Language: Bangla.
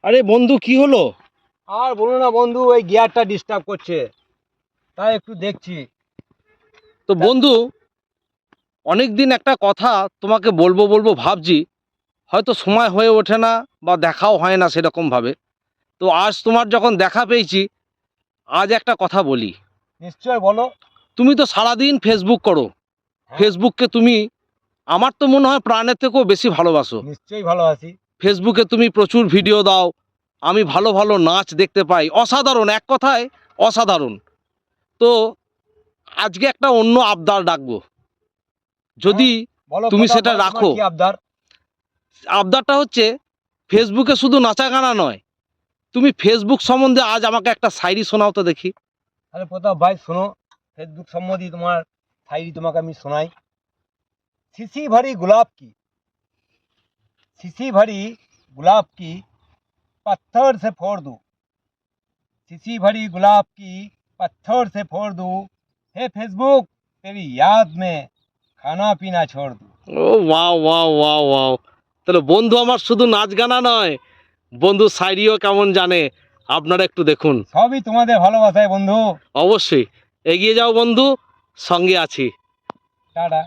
আরে বন্ধু কি হলো? আর বলো না বন্ধু, ওই গিয়ারটা ডিস্টার্ব করছে, তাই একটু দেখছি। তো বন্ধু, অনেকদিন একটা কথা তোমাকে বলবো বলবো ভাবছি, হয়তো সময় হয়ে ওঠে না বা দেখাও হয় না সেরকম ভাবে। তো আজ তোমার যখন দেখা পেয়েছি, আজ একটা কথা বলি। নিশ্চয় বলো। তুমি তো সারাদিন ফেসবুক করো। হ্যাঁ, ফেসবুককে তুমি, আমার তো মনে হয় প্রাণের থেকেও বেশি ভালোবাসো। নিশ্চয়ই ভালো আছি। ফেসবুকে তুমি প্রচুর ভিডিও দাও, আমি ভালো ভালো নাচ দেখতে পাই, অসাধারণ, এক কথায় অসাধারণ। তো আজকে একটা অন্য আবদার ডাকবো, হ্যাঁ, যদি বলো তুমি সেটা তোমার রাখো। কি আবদার? আবদারটা হচ্ছে, ফেসবুকে শুধু নাচা গানা নয়, তুমি ফেসবুক সম্বন্ধে আজ আমাকে একটা শায়রি শোনাও তো দেখি। তাহলে প্রতাপ ভাই শোনো, ফেসবুক সম্বন্ধে তোমার শায়রি তোমাকে আমি শোনাই। শিশি ভরি गुलाब की, शिशी भरी गुलाब की पत्थर से फोड़ दूं, शिशी भरी गुलाब की पत्थर से फोड़ दूं, हे फेसबुक तेरी याद में खाना पीना छोड़ दूं। ও ওয়াও ওয়াও ওয়াও ওয়াও! তাহলে বন্ধু আমার শুধু নাচ গানা নয়, বন্ধু শায়রিও কেমন জানে। আপনারা একটু দেখুন। সবই তোমাদের ভালোবাসায় বন্ধু। অবশ্যই এগিয়ে যাও বন্ধু, সঙ্গে আছি। টাটা।